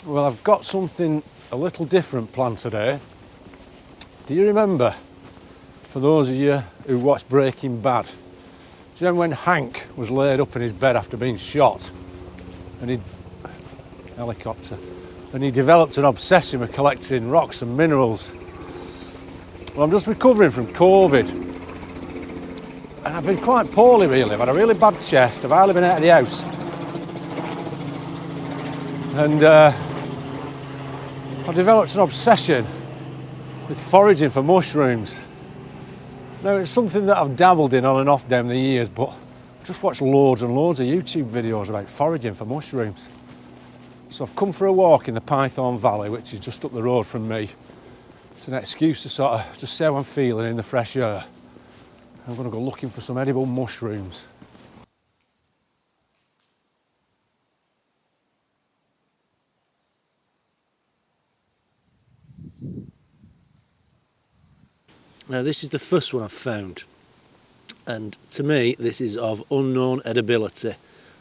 Well, I've got something a little different planned today. Do you remember, for those of you who watched Breaking Bad, do you remember when Hank was laid up in his bed after being shot and he developed an obsession with collecting rocks and minerals? Well, I'm just recovering from COVID and I've been quite poorly really. I've had a really bad chest, I've hardly been out of the house, and I developed an obsession with foraging for mushrooms. Now, it's something that I've dabbled in on and off down the years, but I've just watched loads and loads of YouTube videos about foraging for mushrooms. So I've come for a walk in the Python Valley, which is just up the road from me. It's an excuse to sort of just see how I'm feeling in the fresh air. I'm going to go looking for some edible mushrooms. Now, this is the first one I've found, and to me this is of unknown edibility,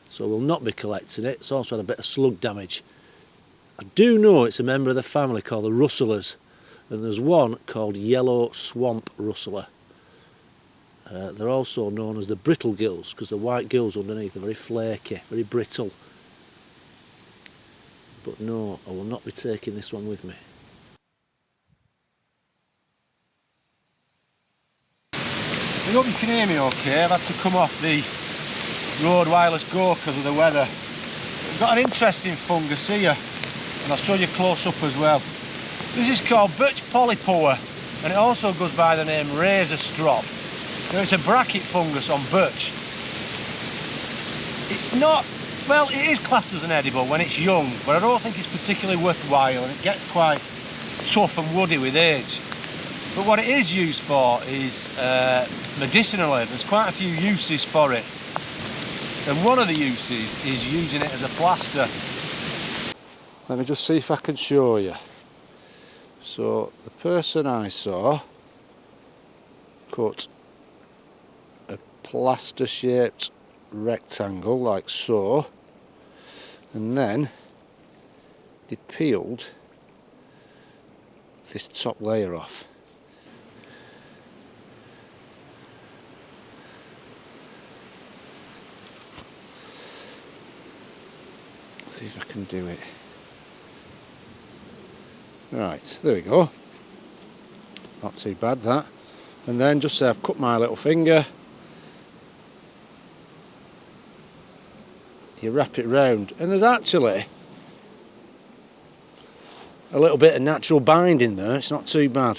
so we'll not be collecting it. It's also had a bit of slug damage. I do know it's a member of the family called the rustlers, and there's one called yellow swamp rustler. They're also known as the brittle gills because the white gills underneath are very flaky, very brittle. But no, I will not be taking this one with me. I hope you can hear me okay. I've had to come off the road wireless go because of the weather. We've got an interesting fungus here, and I'll show you close up as well. This is called birch polypoa, and it also goes by the name razor strop. Now, it's a bracket fungus on birch. It's not, well, it is classed as an edible when it's young, but I don't think it's particularly worthwhile, and it gets quite tough and woody with age. But what it is used for is medicinally. There's quite a few uses for it, and one of the uses is using it as a plaster. Let me just see if I can show you. So the person I saw cut a plaster shaped rectangle like so, and then they peeled this top layer off. See if I can do it. Right, there we go. Not too bad that. And then just say I've cut my little finger. You wrap it round, and there's actually a little bit of natural binding there. It's not too bad.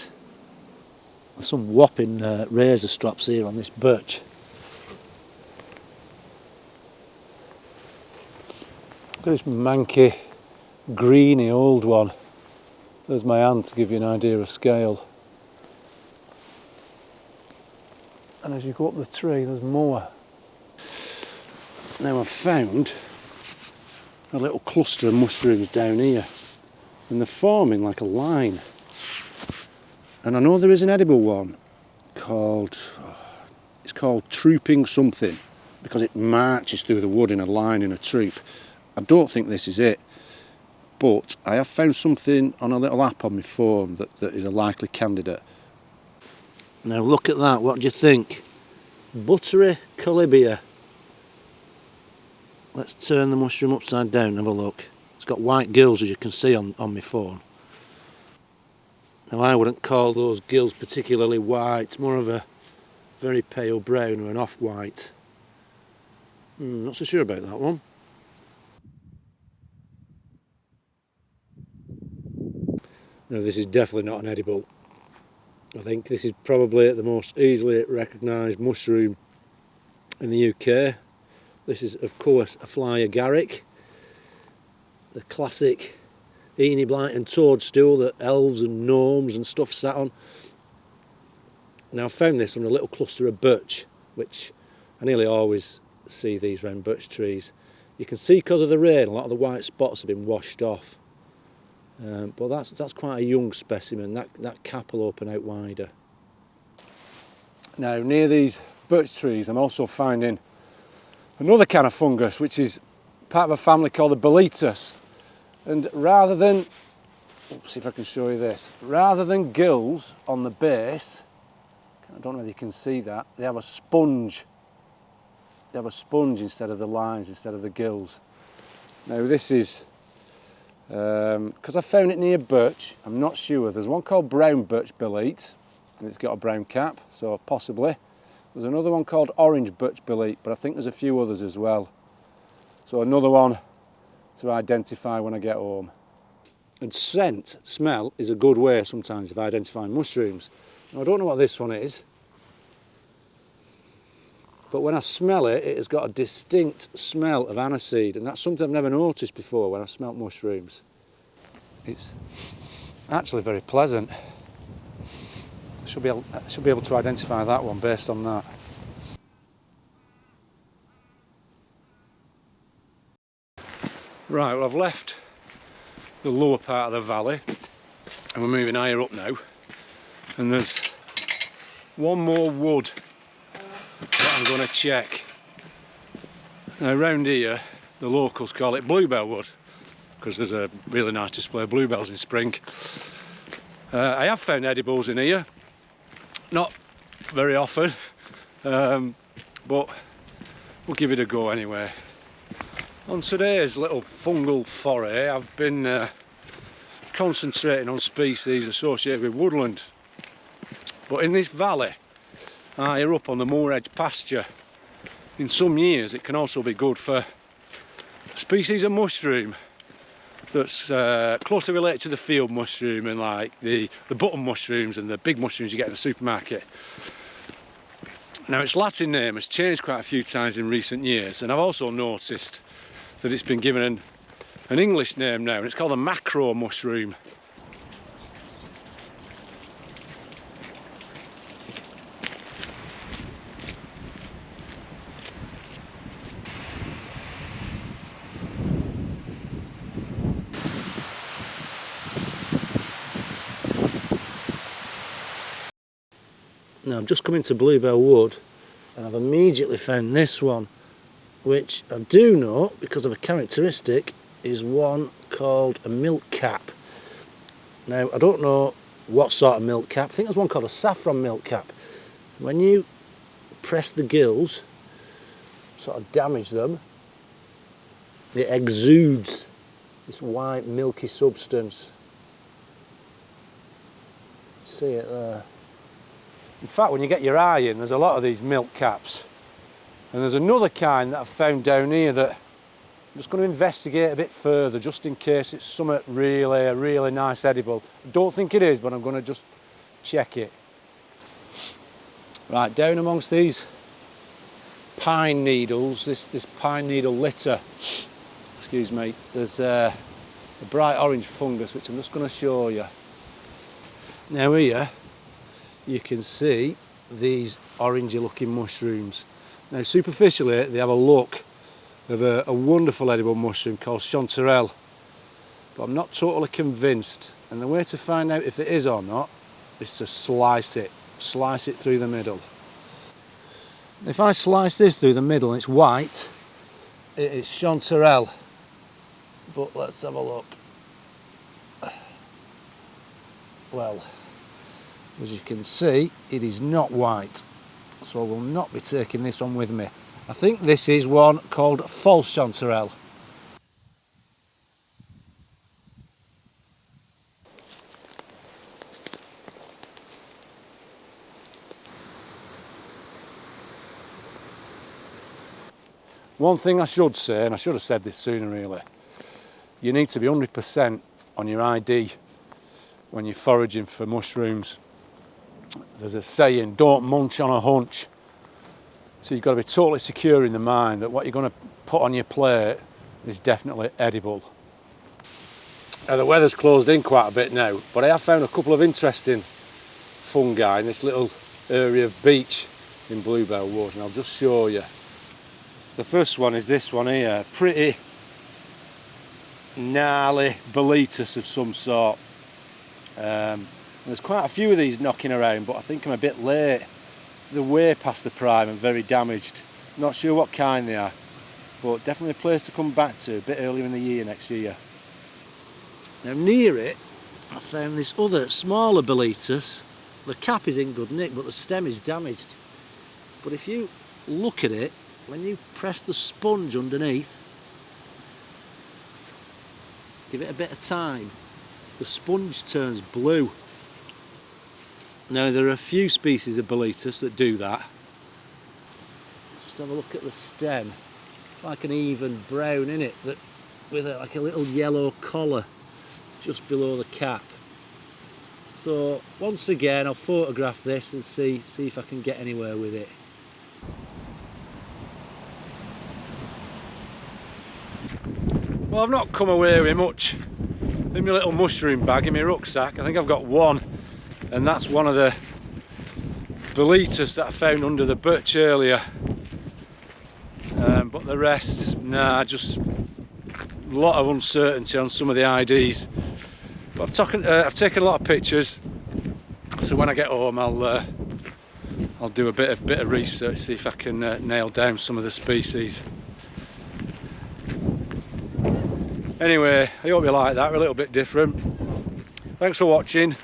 There's some whopping razor straps here on this birch. Look at this manky, greeny old one. There's my hand to give you an idea of scale. And as you go up the tree, there's more. Now I've found a little cluster of mushrooms down here, and they're forming like a line. And I know there is an edible one called, it's called trooping something, because it marches through the wood in a line in a troop. I don't think this is it, but I have found something on a little app on my phone that is a likely candidate. Now look at that, what do you think? Buttery colibia. Let's turn the mushroom upside down and have a look. It's got white gills, as you can see on my phone. Now I wouldn't call those gills particularly white, more of a very pale brown or an off-white. Not so sure about that one. No, this is definitely not an edible. I think this is probably the most easily recognised mushroom in the UK. This is, of course, a fly agaric, the classic Eeny blight and toadstool that elves and gnomes and stuff sat on. Now, I found this on a little cluster of birch, which I nearly always see these round birch trees. You can see because of the rain, a lot of the white spots have been washed off. But that's quite a young specimen. That cap will open out wider. Now, near these birch trees, I'm also finding another kind of fungus, which is part of a family called the Boletus. And rather than, let's see if I can show you this, rather than gills on the base, I don't know if you can see that, they have a sponge. They have a sponge instead of the lines, instead of the gills. Now this is, because I found it near birch, I'm not sure. There's one called brown birch billet, and it's got a brown cap, so possibly. There's another one called orange birch billet, but I think there's a few others as well. So another one to identify when I get home. And smell is a good way sometimes of identifying mushrooms. Now, I don't know what this one is, but when I smell it, it has got a distinct smell of aniseed, and that's something I've never noticed before when I've smelt mushrooms. It's actually very pleasant. I should be able to identify that one based on that. Right, well, I've left the lower part of the valley and we're moving higher up now, and there's one more wood that I'm going to check. Now around here the locals call it bluebell wood because there's a really nice display of bluebells in spring. I have found edibles in here, not very often, but we'll give it a go anyway. On today's little fungal foray, I've been concentrating on species associated with woodland. But in this valley, higher up on the moor edge pasture, in some years it can also be good for a species of mushroom that's closely related to the field mushroom, and like the button mushrooms and the big mushrooms you get in the supermarket. Now its Latin name has changed quite a few times in recent years, and I've also noticed that it's been given an English name now, and it's called a macro mushroom. Now I've just come into Bluebell Wood and I've immediately found this one, which I do know because of a characteristic is one called a milk cap. Now I don't know what sort of milk cap. I think there's one called a saffron milk cap. When you press the gills, sort of damage them, it exudes this white milky substance. See it there? In fact, when you get your eye in, there's a lot of these milk caps. And there's another kind that I've found down here that I'm just going to investigate a bit further, just in case it's something really nice edible. I don't think it is, but I'm going to just check it. Right, down amongst these pine needles, this pine needle litter, excuse me, there's a bright orange fungus, which I'm just going to show you. Now here, you can see these orangey looking mushrooms. Now superficially they have a look of a wonderful edible mushroom called chanterelle, but I'm not totally convinced, and the way to find out if it is or not is to slice it through the middle. If I slice this through the middle and it's white, it is chanterelle, but let's have a look. Well, as you can see, it is not white, so I will not be taking this one with me. I think this is one called false chanterelle. One thing I should say, and I should have said this sooner really, you need to be 100% on your ID when you're foraging for mushrooms. There's a saying, don't munch on a hunch. So you've got to be totally secure in the mind that what you're going to put on your plate is definitely edible. Now the weather's closed in quite a bit now, but I have found a couple of interesting fungi in this little area of beach in Bluebell Wood, and I'll just show you. The first one is this one here, pretty gnarly boletus of some sort. There's quite a few of these knocking around, but I think I'm a bit late. They're way past the prime and very damaged. Not sure what kind they are, but definitely a place to come back to a bit earlier in the year next year. Now near it I found this other smaller Boletus. The cap is in good nick but the stem is damaged. But if you look at it, when you press the sponge underneath, give it a bit of time, the sponge turns blue. Now there are a few species of Boletus that do that. Just have a look at the stem. It's like an even brown, isn't it? That with like a little yellow collar just below the cap. So once again I'll photograph this and see if I can get anywhere with it. Well, I've not come away with much in my little mushroom bag in my rucksack. I think I've got one, and that's one of the Boletus that I found under the birch earlier. But the rest, nah, just a lot of uncertainty on some of the IDs. But I've taken a lot of pictures, so when I get home I'll do a bit of research, see if I can nail down some of the species. Anyway, I hope you like that. We're a little bit different. Thanks for watching.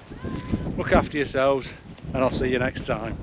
Look after yourselves, and I'll see you next time.